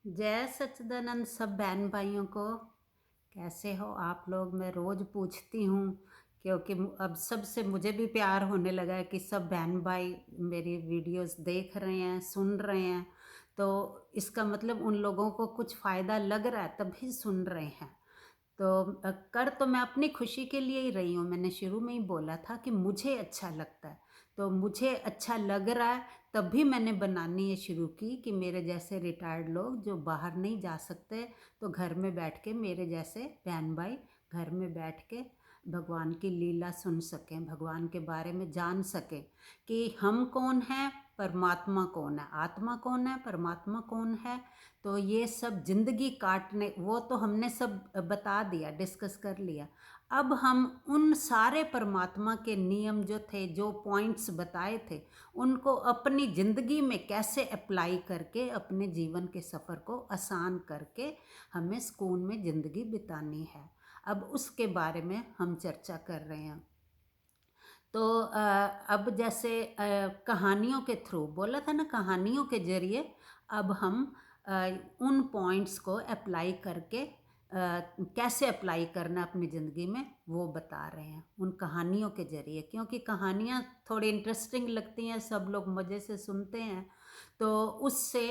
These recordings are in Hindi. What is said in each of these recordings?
जय सच्चिदानंद सब बहन भाइयों को। कैसे हो आप लोग? मैं रोज़ पूछती हूँ क्योंकि अब सबसे मुझे भी प्यार होने लगा है कि सब बहन भाई मेरी वीडियोस देख रहे हैं, सुन रहे हैं। तो इसका मतलब उन लोगों को कुछ फ़ायदा लग रहा है तभी सुन रहे हैं। तो कर तो मैं अपनी खुशी के लिए ही रही हूँ। मैंने शुरू में ही बोला था कि मुझे अच्छा लगता है, तो मुझे अच्छा लग रहा है तभी मैंने बनानी ये शुरू की कि मेरे जैसे रिटायर्ड लोग जो बाहर नहीं जा सकते तो घर में बैठ के मेरे जैसे बहन भाई घर में बैठ के भगवान की लीला सुन सकें, भगवान के बारे में जान सकें कि हम कौन हैं, परमात्मा कौन है, आत्मा कौन है, परमात्मा कौन है। तो ये सब जिंदगी काटने वो तो हमने सब बता दिया, डिस्कस कर लिया। अब हम उन सारे परमात्मा के नियम जो थे, जो पॉइंट्स बताए थे, उनको अपनी ज़िंदगी में कैसे अप्लाई करके अपने जीवन के सफ़र को आसान करके हमें सुकून में ज़िंदगी बितानी है। अब उसके बारे में हम चर्चा कर रहे हैं। तो अब जैसे कहानियों के थ्रू बोला था ना, कहानियों के ज़रिए अब हम अ, उन पॉइंट्स को अप्लाई करके कैसे अप्लाई करना अपनी ज़िंदगी में वो बता रहे हैं उन कहानियों के ज़रिए, क्योंकि कहानियाँ थोड़ी इंटरेस्टिंग लगती हैं, सब लोग मज़े से सुनते हैं। तो उससे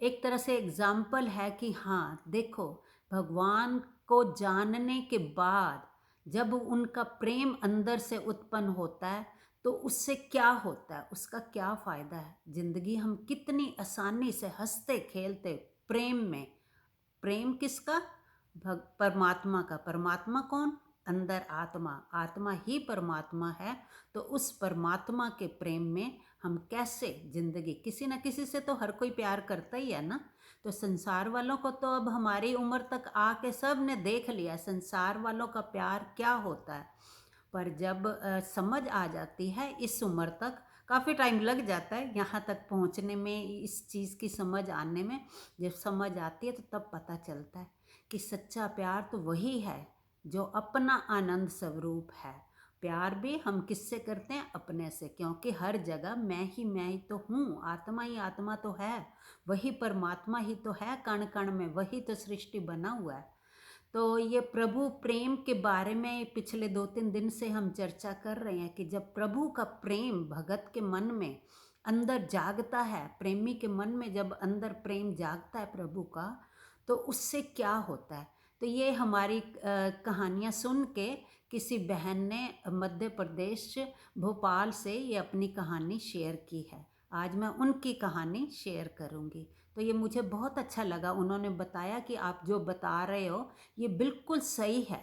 एक तरह से एग्ज़ाम्पल है कि हाँ देखो, भगवान को जानने के बाद जब उनका प्रेम अंदर से उत्पन्न होता है तो उससे क्या होता है, उसका क्या फ़ायदा है। ज़िंदगी हम कितनी आसानी से हंसते खेलते प्रेम में, प्रेम किसका? परमात्मा का। परमात्मा कौन? अंदर आत्मा, आत्मा ही परमात्मा है। तो उस परमात्मा के प्रेम में हम कैसे ज़िंदगी, किसी न किसी से तो हर कोई प्यार करता ही है ना। तो संसार वालों को तो अब हमारी उम्र तक आके सब ने देख लिया संसार वालों का प्यार क्या होता है। पर जब समझ आ जाती है, इस उम्र तक काफ़ी टाइम लग जाता है यहाँ तक पहुँचने में, इस चीज़ की समझ आने में। जब समझ आती है तो तब पता चलता है कि सच्चा प्यार तो वही है जो अपना आनंद स्वरूप है। प्यार भी हम किससे करते हैं? अपने से, क्योंकि हर जगह मैं ही तो हूँ, आत्मा ही आत्मा तो है, वही परमात्मा ही तो है, कण कण में वही तो सृष्टि बना हुआ है। तो ये प्रभु प्रेम के बारे में पिछले 2-3 दिन से हम चर्चा कर रहे हैं कि जब प्रभु का प्रेम भगत के मन में अंदर जागता है, प्रेमी के मन में जब अंदर प्रेम जागता है प्रभु का, तो उससे क्या होता है। तो ये हमारी कहानियाँ सुन के किसी बहन ने मध्य प्रदेश भोपाल से ये अपनी कहानी शेयर की है। आज मैं उनकी कहानी शेयर करूँगी। तो ये मुझे बहुत अच्छा लगा, उन्होंने बताया कि आप जो बता रहे हो ये बिल्कुल सही है।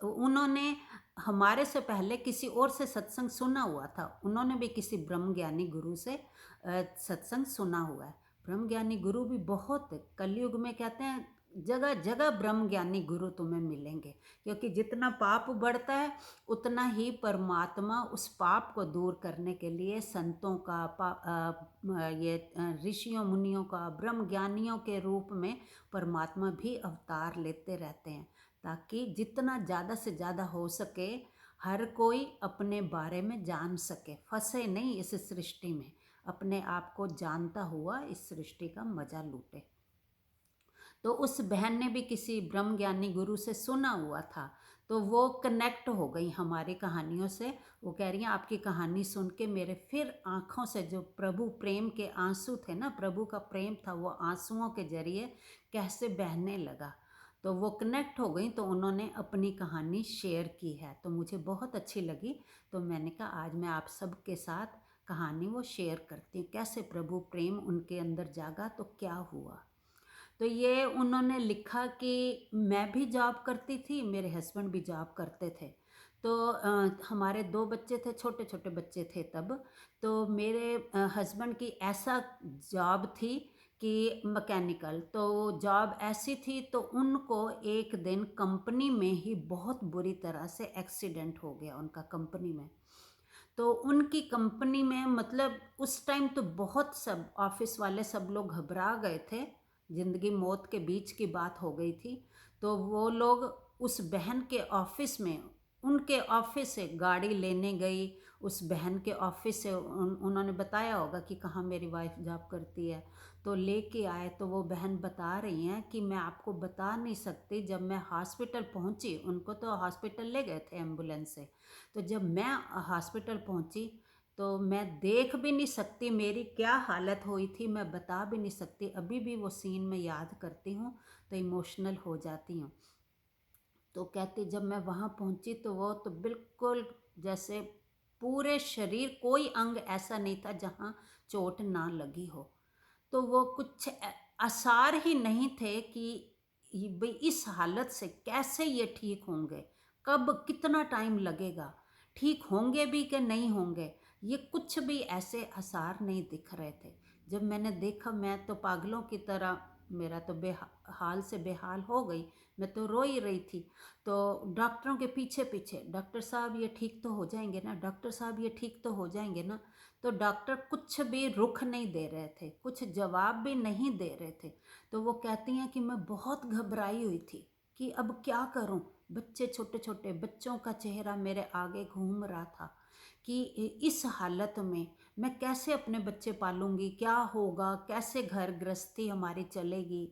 उन्होंने हमारे से पहले किसी और से सत्संग सुना हुआ था, उन्होंने भी किसी ब्रह्म ज्ञानी गुरु से सत्संग सुना हुआ है। ब्रह्म ज्ञानी गुरु भी बहुत कलयुग में कहते हैं जगह जगह ब्रह्म ज्ञानी गुरु तुम्हें मिलेंगे, क्योंकि जितना पाप बढ़ता है उतना ही परमात्मा उस पाप को दूर करने के लिए संतों का ऋषियों मुनियों का, ब्रह्म ज्ञानियों के रूप में परमात्मा भी अवतार लेते रहते हैं, ताकि जितना ज़्यादा से ज़्यादा हो सके हर कोई अपने बारे में जान सके, फंसे नहीं इस सृष्टि में, अपने आप को जानता हुआ इस सृष्टि का मज़ा लूटे। तो उस बहन ने भी किसी ब्रह्म ज्ञानी गुरु से सुना हुआ था, तो वो कनेक्ट हो गई हमारी कहानियों से। वो कह रही हैं आपकी कहानी सुन के मेरे फिर आँखों से जो प्रभु प्रेम के आंसू थे ना, प्रभु का प्रेम था, वो आंसुओं के जरिए कैसे बहने लगा। तो वो कनेक्ट हो गई, तो उन्होंने अपनी कहानी शेयर की है, तो मुझे बहुत अच्छी लगी। तो मैंने कहा आज मैं आप सबके साथ कहानी वो शेयर करती हूँ, कैसे प्रभु प्रेम उनके अंदर जागा तो क्या हुआ। तो ये उन्होंने लिखा कि मैं भी जॉब करती थी, मेरे हस्बैंड भी जॉब करते थे। तो हमारे 2 बच्चे थे, छोटे छोटे बच्चे थे तब। तो मेरे हस्बैंड की ऐसा जॉब थी कि मैकेनिकल, तो जॉब ऐसी थी तो उनको एक दिन कंपनी में ही बहुत बुरी तरह से एक्सीडेंट हो गया उनका कंपनी में। तो उनकी कंपनी में मतलब उस टाइम तो बहुत सब ऑफिस वाले सब लोग घबरा गए थे, ज़िंदगी मौत के बीच की बात हो गई थी। तो वो लोग उस बहन के ऑफिस में उनके ऑफिस से गाड़ी लेने गई, उस बहन के ऑफिस से उन्होंने बताया होगा कि कहाँ मेरी वाइफ जॉब करती है, तो लेके आए। तो वो बहन बता रही हैं कि मैं आपको बता नहीं सकती, जब मैं हॉस्पिटल पहुंची, उनको तो हॉस्पिटल ले गए थे एम्बुलेंस से, तो जब मैं हॉस्पिटल पहुंची तो मैं देख भी नहीं सकती मेरी क्या हालत हुई थी, मैं बता भी नहीं सकती। अभी भी वो सीन मैं याद करती हूँ तो इमोशनल हो जाती हूँ। तो कहती जब मैं वहाँ पहुँची तो वो तो बिल्कुल जैसे पूरे शरीर, कोई अंग ऐसा नहीं था जहाँ चोट ना लगी हो। तो वो कुछ आसार ही नहीं थे कि भाई इस हालत से कैसे ये ठीक होंगे, कब कितना टाइम लगेगा, ठीक होंगे भी कि नहीं होंगे, ये कुछ भी ऐसे आसार नहीं दिख रहे थे। जब मैंने देखा मैं तो पागलों की तरह, मेरा तो बेहाल से बेहाल हो गई, मैं तो रो ही रही थी। तो डॉक्टरों के पीछे पीछे, डॉक्टर साहब ये ठीक तो हो जाएंगे ना, डॉक्टर साहब ये ठीक तो हो जाएंगे ना। तो डॉक्टर कुछ भी रुख नहीं दे रहे थे, कुछ जवाब भी नहीं दे रहे थे। तो वो कहती हैं कि मैं बहुत घबराई हुई थी कि अब क्या करूं। बच्चे, छोटे छोटे बच्चों का चेहरा मेरे आगे घूम रहा था कि इस हालत में मैं कैसे अपने बच्चे पालूंगी, क्या होगा, कैसे घर गृहस्थी हमारी चलेगी।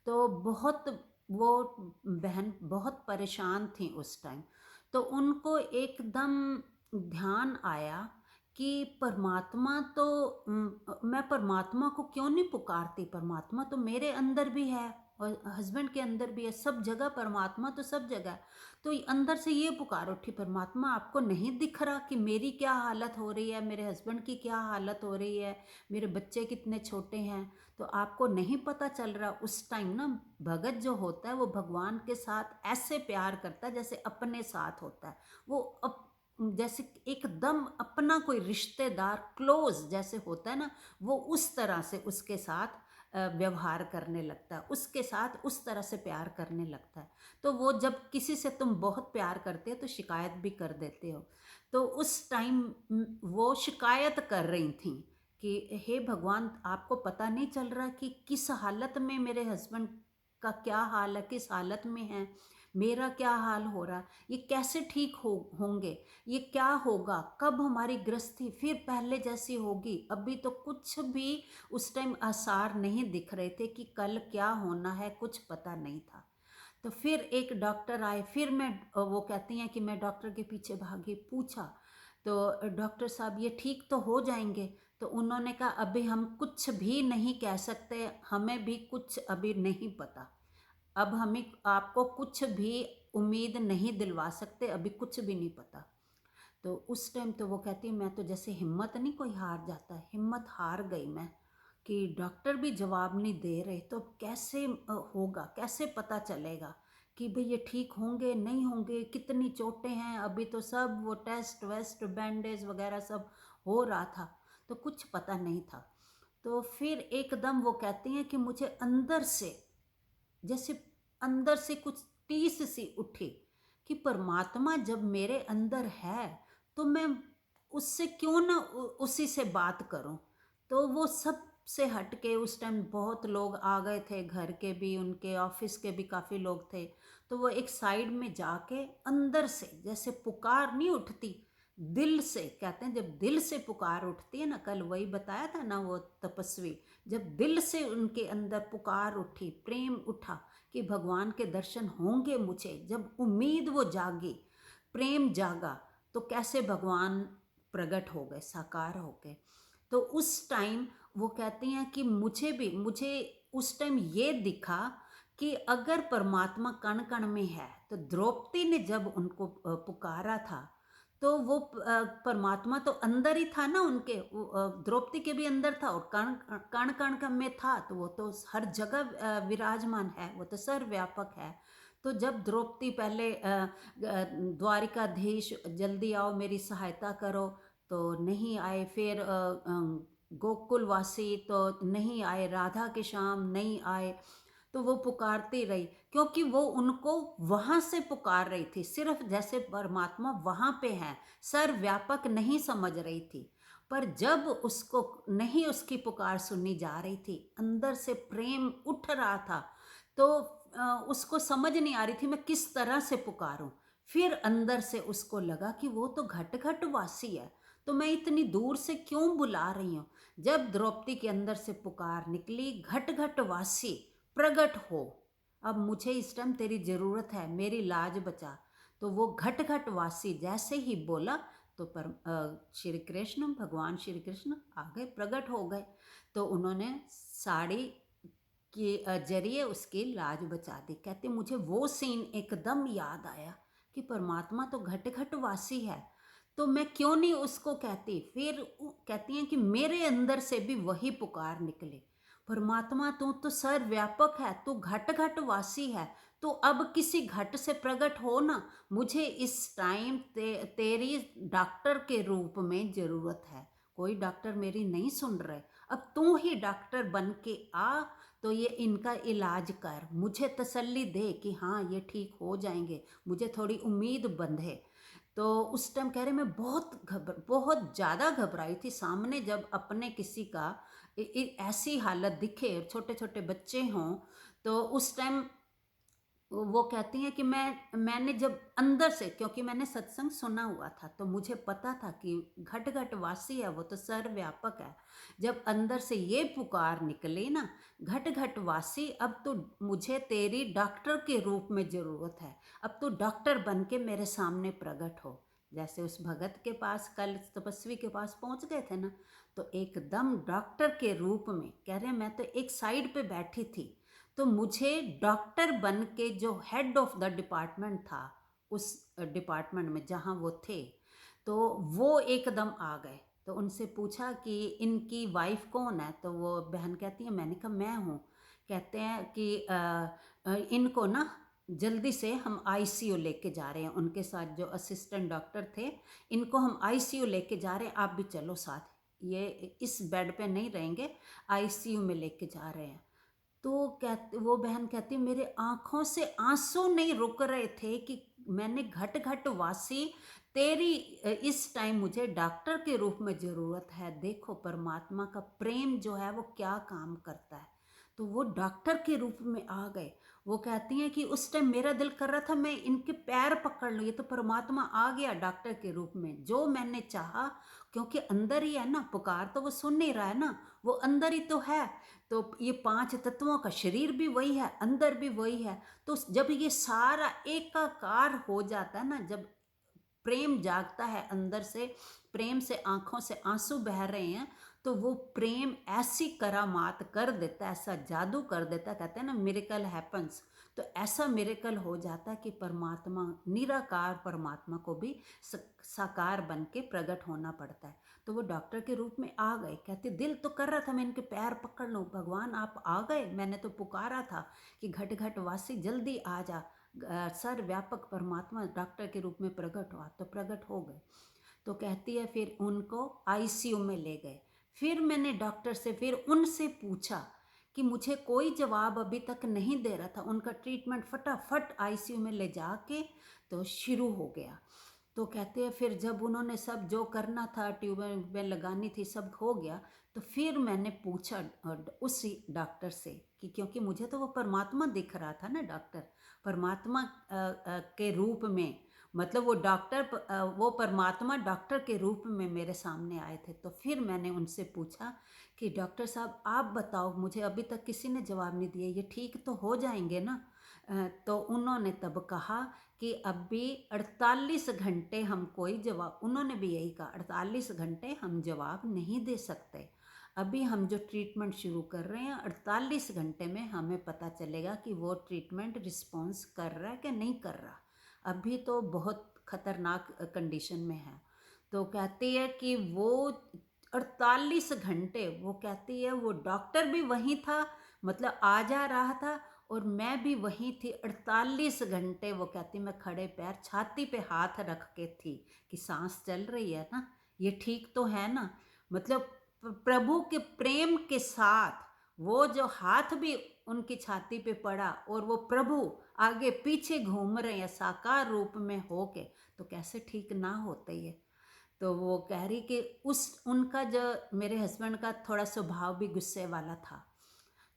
तो बहुत, वो बहन बहुत परेशान थी उस टाइम। तो उनको एकदम ध्यान आया कि परमात्मा तो मैं परमात्मा को क्यों नहीं पुकारती, परमात्मा तो मेरे अंदर भी है और हस्बैंड के अंदर भी है, सब जगह परमात्मा तो सब जगह है। तो अंदर से ये पुकार उठी, परमात्मा आपको नहीं दिख रहा कि मेरी क्या हालत हो रही है, मेरे हस्बैंड की क्या हालत हो रही है, मेरे बच्चे कितने छोटे हैं, तो आपको नहीं पता चल रहा। उस टाइम ना भगत जो होता है वो भगवान के साथ ऐसे प्यार करता है जैसे अपने साथ होता है। वो जैसे एकदम अपना कोई रिश्तेदार क्लोज जैसे होता है ना, वो उस तरह से उसके साथ व्यवहार करने लगता है, उसके साथ उस तरह से प्यार करने लगता है। तो वो जब किसी से तुम बहुत प्यार करते हो तो शिकायत भी कर देते हो। तो उस टाइम वो शिकायत कर रही थी कि हे भगवान, आपको पता नहीं चल रहा कि किस हालत में मेरे हस्बैंड का क्या हाल है, किस हालत में है, मेरा क्या हाल हो रहा, ये कैसे ठीक होंगे, ये क्या होगा, कब हमारी गृहस्थी फिर पहले जैसी होगी। अभी तो कुछ भी उस टाइम आसार नहीं दिख रहे थे कि कल क्या होना है, कुछ पता नहीं था। तो फिर एक डॉक्टर आए, फिर मैं, वो कहती हैं कि मैं डॉक्टर के पीछे भागी, पूछा तो डॉक्टर साहब ये ठीक तो हो जाएंगे। तो उन्होंने कहा अभी हम कुछ भी नहीं कह सकते, हमें भी कुछ अभी नहीं पता, अब हमें आपको कुछ भी उम्मीद नहीं दिलवा सकते, अभी कुछ भी नहीं पता। तो उस टाइम तो वो कहती है मैं तो जैसे हिम्मत नहीं कोई हार जाता है, हिम्मत हार गई मैं कि डॉक्टर भी जवाब नहीं दे रहे, तो कैसे होगा, कैसे पता चलेगा कि भाई ये ठीक होंगे नहीं होंगे, कितनी चोटें हैं, अभी तो सब वो टेस्ट वेस्ट बैंडेज वगैरह सब हो रहा था, तो कुछ पता नहीं था। तो फिर एकदम वो कहती हैं कि मुझे अंदर से, जैसे अंदर से कुछ टीस सी उठी कि परमात्मा जब मेरे अंदर है तो मैं उससे क्यों ना उसी से बात करूं। तो वो सब से हट के, उस टाइम बहुत लोग आ गए थे, घर के भी, उनके ऑफिस के भी काफ़ी लोग थे। तो वो एक साइड में जाके अंदर से जैसे पुकार नहीं उठती, दिल से, कहते हैं जब दिल से पुकार उठती है ना, कल वही बताया था ना वो तपस्वी, जब दिल से उनके अंदर पुकार उठी, प्रेम उठा कि भगवान के दर्शन होंगे मुझे, जब उम्मीद वो जागी, प्रेम जागा, तो कैसे भगवान प्रकट हो गए, साकार हो गए। तो उस टाइम वो कहती हैं कि मुझे उस टाइम ये दिखा कि अगर परमात्मा कण कण में है, तो द्रौपदी ने जब उनको पुकारा था, तो वो परमात्मा तो अंदर ही था ना उनके, द्रौपदी के भी अंदर था, और कण कण कण कण में था, तो वो तो हर जगह विराजमान है, वो तो सर्वव्यापक है। तो जब द्रौपदी पहले द्वारिकाधीश जल्दी आओ मेरी सहायता करो, तो नहीं आए, फिर गोकुलवासी तो नहीं आए, राधा के श्याम नहीं आए, तो वो पुकारती रही, क्योंकि वो उनको वहाँ से पुकार रही थी, सिर्फ जैसे परमात्मा वहाँ पे है, सर्वव्यापक नहीं समझ रही थी। पर जब उसको नहीं, उसकी पुकार सुनी जा रही थी, अंदर से प्रेम उठ रहा था, तो उसको समझ नहीं आ रही थी मैं किस तरह से पुकारूं। फिर अंदर से उसको लगा कि वो तो घट घट वासी है, तो मैं इतनी दूर से क्यों बुला रही हूँ। जब द्रौपदी के अंदर से पुकार निकली, घट घट वासी प्रकट हो, अब मुझे इस टाइम तेरी जरूरत है, मेरी लाज बचा। तो वो घट घट वासी जैसे ही बोला तो श्री कृष्ण, भगवान श्री कृष्ण आ गए, प्रकट हो गए। तो उन्होंने साड़ी के जरिए उसकी लाज बचा दी। कहते मुझे वो सीन एकदम याद आया कि परमात्मा तो घट घट वासी है, तो मैं क्यों नहीं उसको कहती। फिर कहती हैं कि मेरे अंदर से भी वही पुकार निकले, परमात्मा तू तो सर्वव्यापक है, तू घट घट वासी है, तो अब किसी घट से प्रकट हो ना, मुझे इस टाइम तेरी डॉक्टर के रूप में ज़रूरत है। कोई डॉक्टर मेरी नहीं सुन रहे, अब तू ही डॉक्टर बन के आ, तो ये इनका इलाज कर, मुझे तसल्ली दे कि हाँ ये ठीक हो जाएंगे, मुझे थोड़ी उम्मीद बंधे। तो उस टाइम कह रहे मैं बहुत ज़्यादा घबराई थी। सामने जब अपने किसी का ऐसी हालत दिखे, छोटे छोटे बच्चे हों, तो उस टाइम वो कहती हैं कि मैंने जब अंदर से, क्योंकि मैंने सत्संग सुना हुआ था तो मुझे पता था कि घट घट वासी है, वो तो सर्वव्यापक है। जब अंदर से ये पुकार निकली ना, घट घट वासी, अब तो मुझे तेरी डॉक्टर के रूप में ज़रूरत है, अब तो डॉक्टर बन के मेरे सामने प्रकट हो। जैसे उस भगत के पास, कल तपस्वी के पास पहुंच गए थे ना, तो एकदम डॉक्टर के रूप में कह रहे मैं तो एक साइड पे बैठी थी, तो मुझे डॉक्टर बन के जो हेड ऑफ द डिपार्टमेंट था, उस डिपार्टमेंट में जहाँ वो थे, तो वो एकदम आ गए। तो उनसे पूछा कि इनकी वाइफ कौन है, तो वो बहन कहती है, मैंने कहा मैं हूँ। कहते हैं कि इनको ना जल्दी से हम आईसीयू लेके जा रहे हैं, उनके साथ जो असिस्टेंट डॉक्टर थे, इनको हम आईसीयू लेके जा रहे हैं, आप भी चलो साथ, ये इस बेड पे नहीं रहेंगे, आईसीयू में लेके जा रहे हैं। तो वो बहन कहती मेरे आंखों से आंसू नहीं रुक रहे थे कि मैंने घट घट वासी तेरी इस टाइम मुझे डॉक्टर के रूप में ज़रूरत है। देखो परमात्मा का प्रेम जो है वो क्या काम करता है। तो वो डॉक्टर के रूप में आ गए। वो कहती हैं कि उस टाइम मेरा दिल कर रहा था मैं इनके पैर पकड़ लूँ, ये तो परमात्मा आ गया डॉक्टर के रूप में, जो मैंने चाहा, क्योंकि अंदर ही है ना, पुकार तो वो सुन नहीं रहा है ना, वो अंदर ही तो है। तो ये पांच तत्वों का शरीर भी वही है, अंदर भी वही है। तो जब ये सारा एकाकार हो जाता है ना, जब प्रेम जागता है अंदर से, प्रेम से आंखों से आंसू बह रहे हैं, तो वो प्रेम ऐसी करामात कर देता है, ऐसा जादू कर देता है, कहते हैं ना मिरेकल हैपन्स। तो ऐसा मिरेकल हो जाता है कि परमात्मा, निराकार परमात्मा को भी साकार बन के प्रकट होना पड़ता है। तो वो डॉक्टर के रूप में आ गए। कहते दिल तो कर रहा था मैं इनके पैर पकड़ लूँ, भगवान आप आ गए, मैंने तो पुकारा था कि घट घट वासी जल्दी आ जा, सर्वव्यापक परमात्मा डॉक्टर के रूप में प्रकट हुआ, तो प्रकट हो गए। तो कहती है फिर उनको आईसीयू में ले गए। फिर मैंने डॉक्टर से, फिर उनसे पूछा कि मुझे कोई जवाब अभी तक नहीं दे रहा था। उनका ट्रीटमेंट फटाफट आईसीयू में ले जाके तो शुरू हो गया। तो कहते हैं फिर जब उन्होंने सब जो करना था, ट्यूबें लगानी थी, सब हो गया, तो फिर मैंने पूछा उसी डॉक्टर से कि, क्योंकि मुझे तो वो परमात्मा दिख रहा था ना, डॉक्टर परमात्मा के रूप में, मतलब वो डॉक्टर वो परमात्मा डॉक्टर के रूप में मेरे सामने आए थे। तो फिर मैंने उनसे पूछा कि डॉक्टर साहब आप बताओ, मुझे अभी तक किसी ने जवाब नहीं दिया, ये ठीक तो हो जाएंगे ना। तो उन्होंने तब कहा कि अभी 48 घंटे हम कोई जवाब, उन्होंने भी यही कहा 48 घंटे हम जवाब नहीं दे सकते, अभी हम जो ट्रीटमेंट शुरू कर रहे हैं 48 घंटे में हमें पता चलेगा कि वो ट्रीटमेंट रिस्पॉन्स कर रहा है कि नहीं कर रहा, अभी तो बहुत खतरनाक कंडीशन में है। तो कहती है कि वो 48 घंटे, वो कहती है वो डॉक्टर भी वहीं था, मतलब आ जा रहा था, और मैं भी वहीं थी 48 घंटे। वो कहती मैं खड़े पैर छाती पे हाथ रख के थी कि सांस चल रही है ना, ये ठीक तो है ना। मतलब प्रभु के प्रेम के साथ वो जो हाथ भी उनकी छाती पे पड़ा, और वो प्रभु आगे पीछे घूम रहे हैं साकार रूप में होके, तो कैसे ठीक ना होते ये। तो वो कह रही कि उस उनका जो, मेरे हस्बैंड का थोड़ा स्वभाव भी गुस्से वाला था,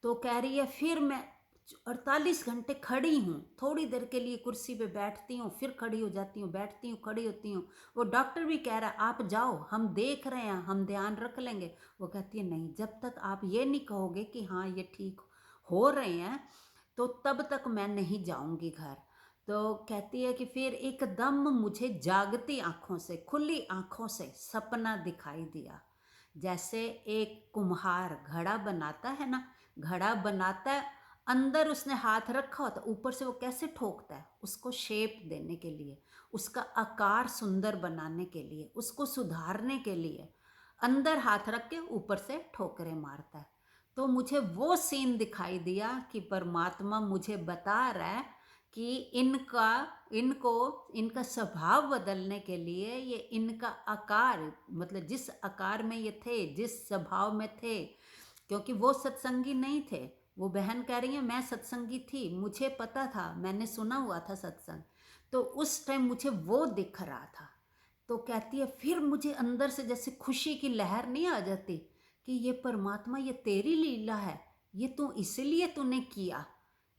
तो कह रही है फिर मैं 48 घंटे खड़ी हूँ, थोड़ी देर के लिए कुर्सी पे बैठती हूँ, फिर खड़ी हो जाती हूँ, बैठती हूँ, खड़ी होती हूँ। वो डॉक्टर भी कह रहा है आप जाओ, हम देख रहे हैं, हम ध्यान रख लेंगे। वो कहती है नहीं, जब तक आप ये नहीं कहोगे कि हाँ ये ठीक हो रहे हैं, तो तब तक मैं नहीं जाऊंगी घर। तो कहती है कि फिर एकदम मुझे जागती आंखों से, खुली आंखों से सपना दिखाई दिया। जैसे एक कुम्हार घड़ा बनाता है ना, घड़ा बनाता है, अंदर उसने हाथ रखा होता, ऊपर से वो कैसे ठोकता है, उसको शेप देने के लिए, उसका आकार सुंदर बनाने के लिए, उसको सुधारने के लिए अंदर हाथ रख के ऊपर से ठोकरे मारता है। तो मुझे वो सीन दिखाई दिया कि परमात्मा मुझे बता रहा है कि इनका स्वभाव बदलने के लिए, ये इनका आकार, मतलब जिस आकार में ये थे, जिस स्वभाव में थे, क्योंकि वो सत्संगी नहीं थे। वो बहन कह रही है मैं सत्संगी थी, मुझे पता था, मैंने सुना हुआ था सत्संग, तो उस टाइम मुझे वो दिख रहा था। तो कहती है फिर मुझे अंदर से जैसे खुशी की लहर नहीं आ जाती कि ये परमात्मा, ये तेरी लीला है, ये तू इसीलिए तूने किया,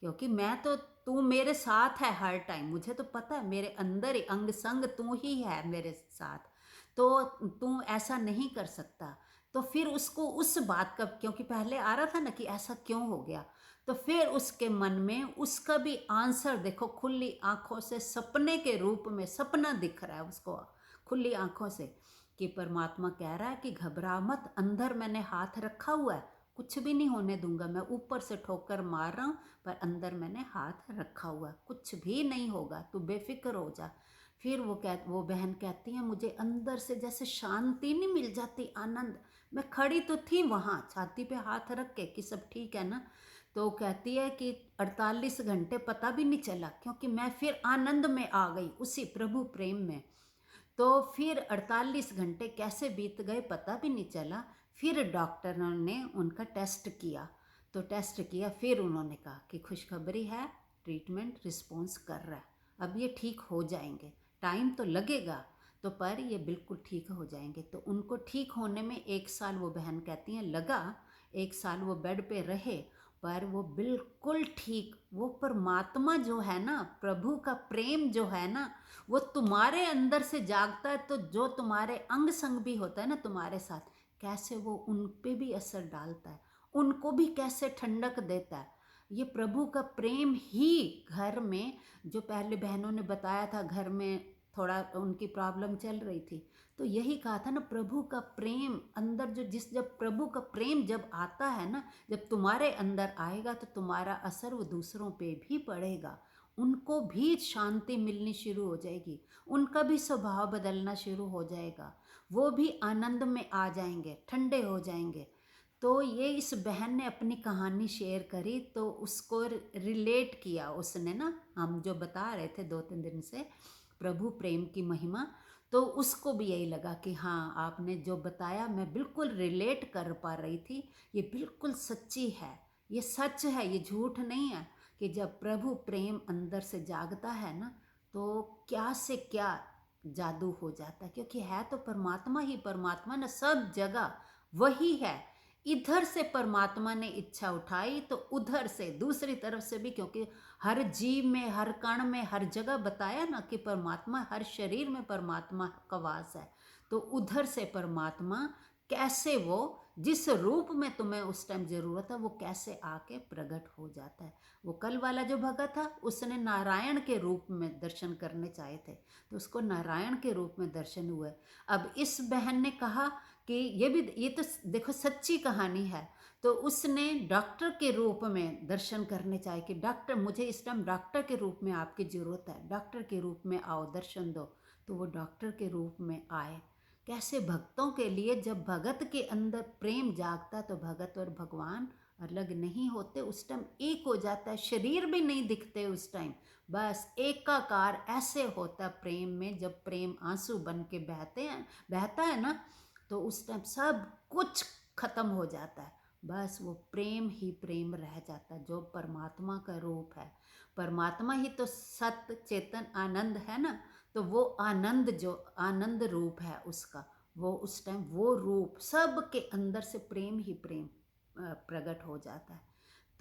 क्योंकि मैं तो, तू मेरे साथ है हर टाइम, मुझे तो पता है मेरे अंदर ही अंग संग तू ही है मेरे साथ, तो तू ऐसा नहीं कर सकता। तो फिर उसको उस बात का, क्योंकि पहले आ रहा था ना कि ऐसा क्यों हो गया, तो फिर उसके मन में उसका भी आंसर देखो, खुली आंखों से सपने के रूप में सपना दिख रहा है उसको, खुली आंखों से, कि परमात्मा कह रहा है कि घबरा मत, अंदर मैंने हाथ रखा हुआ है, कुछ भी नहीं होने दूंगा, मैं ऊपर से ठोकर मार रहा हूँ पर अंदर मैंने हाथ रखा हुआ है, कुछ भी नहीं होगा, तू बेफिक्र हो जा। फिर वो बहन कहती है मुझे अंदर से जैसे शांति नहीं मिल जाती, आनंद। मैं खड़ी तो थी वहाँ छाती पे हाथ रख के कि सब ठीक है ना, तो कहती है कि 48 घंटे पता भी नहीं चला, क्योंकि मैं फिर आनंद में आ गई, उसी प्रभु प्रेम में। तो फिर 48 घंटे कैसे बीत गए पता भी नहीं चला। फिर डॉक्टरों ने उनका टेस्ट किया, तो टेस्ट किया, फिर उन्होंने कहा कि खुशखबरी है, ट्रीटमेंट रिस्पॉन्स कर रहा है, अब ये ठीक हो जाएंगे, टाइम तो लगेगा तो पर ये बिल्कुल ठीक हो जाएंगे। तो उनको ठीक होने में 1 साल, वो बहन कहती हैं लगा, 1 साल वो बेड पे रहे, पर वो बिल्कुल ठीक, वो परमात्मा जो है ना, प्रभु का प्रेम जो है ना, वो तुम्हारे अंदर से जागता है, तो जो तुम्हारे अंग संग भी होता है ना तुम्हारे साथ, कैसे वो उन पे भी असर डालता है, उनको भी कैसे ठंडक देता है। ये प्रभु का प्रेम ही घर में, जो पहले बहनों ने बताया था घर में थोड़ा उनकी प्रॉब्लम चल रही थी, तो यही कहा था ना, प्रभु का प्रेम अंदर जो, जब प्रभु का प्रेम जब आता है ना, जब तुम्हारे अंदर आएगा तो तुम्हारा असर वो दूसरों पे भी पड़ेगा, उनको भी शांति मिलनी शुरू हो जाएगी, उनका भी स्वभाव बदलना शुरू हो जाएगा, वो भी आनंद में आ जाएंगे, ठंडे हो जाएंगे। तो ये इस बहन ने अपनी कहानी शेयर करी, तो उसको रिलेट किया उसने ना, हम जो बता रहे थे 2-3 दिन से प्रभु प्रेम की महिमा, तो उसको भी यही लगा कि हाँ आपने जो बताया मैं बिल्कुल रिलेट कर पा रही थी, ये बिल्कुल सच्ची है, ये सच है, ये झूठ नहीं है, कि जब प्रभु प्रेम अंदर से जागता है ना, तो क्या से क्या जादू हो जाता है, क्योंकि है तो परमात्मा ही परमात्मा ना, सब जगह वही है। इधर से परमात्मा ने इच्छा उठाई तो उधर से दूसरी तरफ से भी, क्योंकि हर जीव में, हर कण में, हर जगह बताया ना कि परमात्मा, हर शरीर में परमात्मा का वास है, तो उधर से परमात्मा कैसे वो, जिस रूप में तुम्हें उस टाइम जरूरत है, वो कैसे आके प्रकट हो जाता है। वो कल वाला जो भगत था, उसने नारायण के रूप में दर्शन करने चाहे थे, तो उसको नारायण के रूप में दर्शन हुए। अब इस बहन ने कहा कि ये तो देखो सच्ची कहानी है, तो उसने डॉक्टर के रूप में दर्शन करने चाहे कि डॉक्टर, मुझे इस टाइम डॉक्टर के रूप में आपकी ज़रूरत है, डॉक्टर के रूप में आओ, दर्शन दो। तो वो डॉक्टर के रूप में आए। कैसे भक्तों के लिए, जब भगत के अंदर प्रेम जागता तो भगत और भगवान अलग नहीं होते, उस टाइम एक हो जाता है, शरीर भी नहीं दिखते उस टाइम, बस एकाकार ऐसे होता प्रेम में। जब प्रेम आंसू बन के बहता है ना, तो उस टाइम सब कुछ खत्म हो जाता है, बस वो प्रेम ही प्रेम रह जाता है, जो परमात्मा का रूप है। परमात्मा ही तो सत्य चेतन आनंद है ना, तो वो आनंद, जो आनंद रूप है उसका, वो उस टाइम वो रूप सब के अंदर से प्रेम ही प्रेम प्रकट हो जाता है।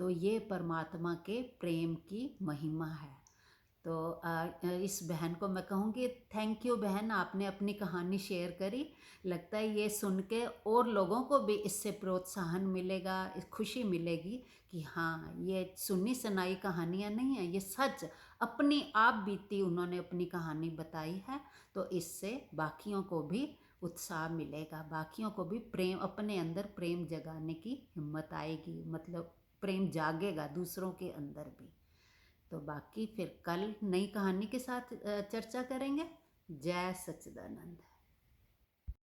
तो ये परमात्मा के प्रेम की महिमा है। तो इस बहन को मैं कहूँगी थैंक यू बहन, आपने अपनी कहानी शेयर करी। लगता है ये सुन के और लोगों को भी इससे प्रोत्साहन मिलेगा, खुशी मिलेगी कि हाँ, ये सुनी सुनाई कहानियाँ नहीं है, ये सच अपनी आप बीती उन्होंने अपनी कहानी बताई है। तो इससे बाकियों को भी उत्साह मिलेगा, बाकियों को भी प्रेम, अपने अंदर प्रेम जगाने की हिम्मत आएगी, मतलब प्रेम जागेगा दूसरों के अंदर भी। तो बाकी फिर कल नई कहानी के साथ चर्चा करेंगे। जय सच्चिदानंद।